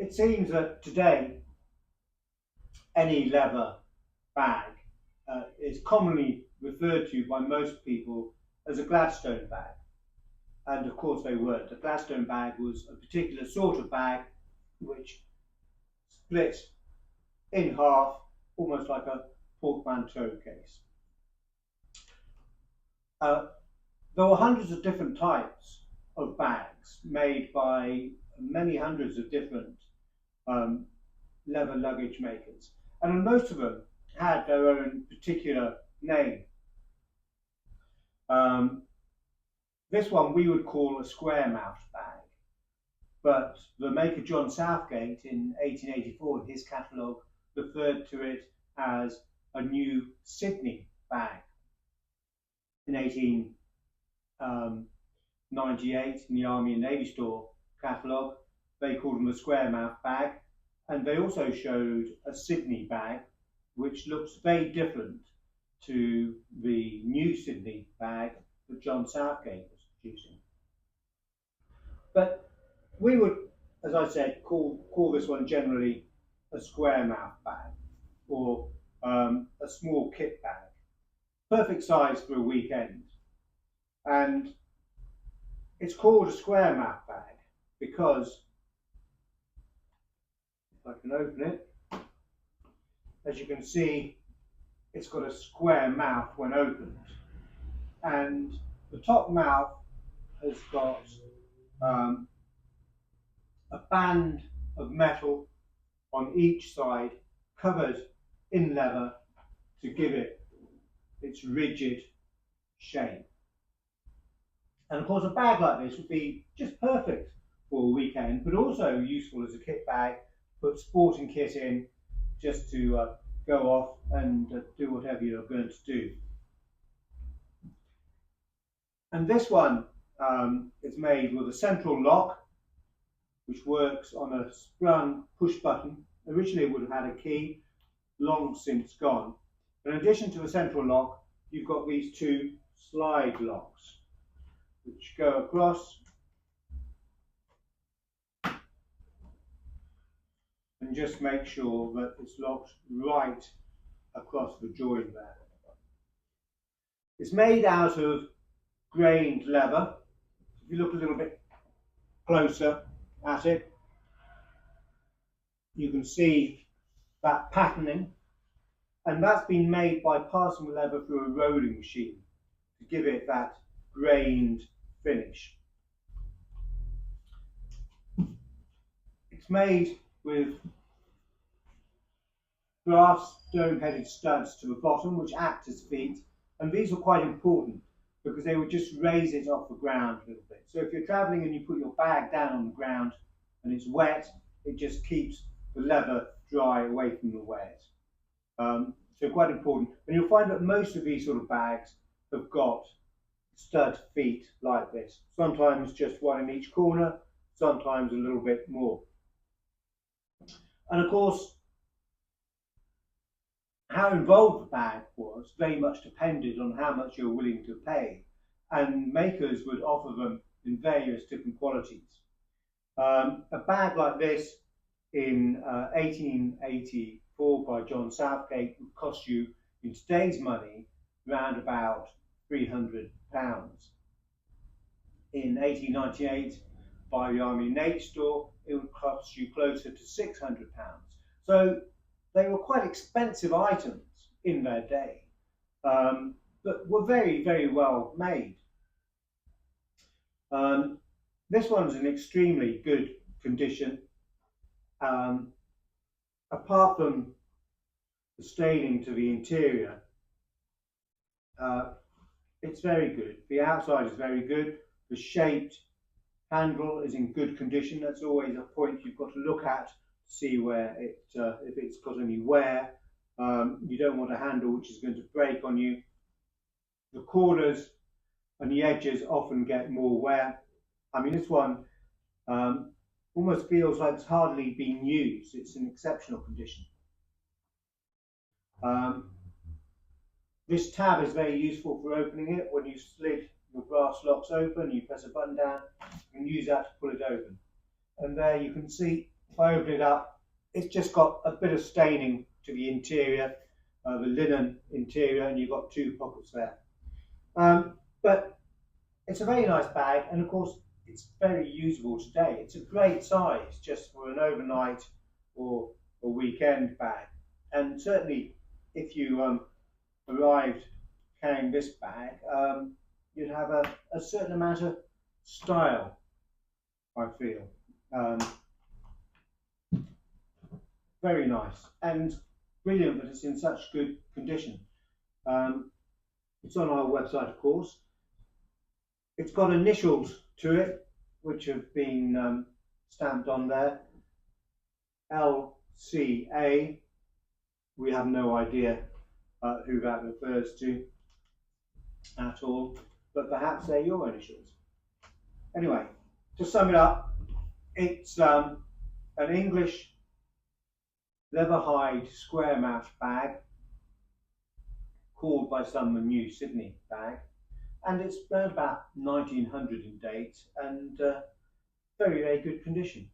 It seems that today any leather bag is commonly referred to by most people as a Gladstone bag. And of course they weren't. A Gladstone bag was a particular sort of bag which split in half, almost like a portmanteau case. There were hundreds of different types of bags made by many hundreds of different leather luggage makers, and most of them had their own particular name. This one we would call a square-mouthed bag, but the maker John Southgate in 1884 in his catalogue referred to it as a new Sydney bag. In 1898, in the Army and Navy Store catalogue, they called them a square-mouthed bag, and they also showed a Sydney bag, which looks very different to the new Sydney bag that John Southgate was producing. But we would, as I said, call this one generally a square-mouthed bag, or a small kit bag, perfect size for a weekend. And it's called a square-mouthed bag because, if I can open it, as you can see, it's got a square mouth when opened, and the top mouth has got a band of metal on each side covered in leather to give it its rigid shape. And of course a bag like this would be just perfect for a weekend, but also useful as a kit bag, put sporting kit in just to go off and do whatever you're going to do. And this one is made with a central lock which works on a sprung push button. Originally it would have had a key, long since gone. But in addition to the central lock, you've got these two slide locks which go across and just make sure that it's locked right across the join there. It's made out of grained leather. If you look a little bit closer at it, you can see that patterning, and that's been made by passing the leather through a rolling machine to give it that grained finish. It's made with brass dome-headed studs to the bottom which act as feet, and these are quite important because they would just raise it off the ground a little bit. So if you're travelling and you put your bag down on the ground and it's wet, it just keeps the leather dry away from the wet. So quite important. And you'll find that most of these sort of bags have got stud feet like this. Sometimes just one in each corner, sometimes a little bit more. And of course, how involved the bag was very much depended on how much you're willing to pay, and makers would offer them in various different qualities. A bag like this in 1884 by John Southgate would cost you, in today's money, around about £300. In 1898 by the Army and Navy Store, it would cost you closer to £600. So they were quite expensive items in their day, but were very, very well made. This one's in extremely good condition. Apart from the staining to the interior, it's very good. The outside is very good. The shaped handle is in good condition. That's always a point you've got to look at to see where it, if it's got any wear. You don't want a handle which is going to break on you. The corners and the edges often get more wear. I mean, this one almost feels like it's hardly been used. It's in exceptional condition. This tab is very useful for opening it. When you slid your brass locks open, you press a button down, you can use that to pull it open. And there you can see If I open it up, it's just got a bit of staining to the interior, the linen interior, and you've got two pockets there. But it's a very nice bag, and of course, it's very usable today. It's a great size just for an overnight or a weekend bag. And certainly, if you arrived carrying this bag, you'd have a certain amount of style, I feel. Um, very nice and brilliant that it's in such good condition. Um, it's on our website, of course. It's got initials to it, which have been stamped on there. LCA. We have no idea who that refers to at all, but perhaps they're your initials. Anyway, to sum it up, it's an English leather hide square mouth bag, called by some the New Sydney bag, and it's around about 1900 in date and very, very good condition.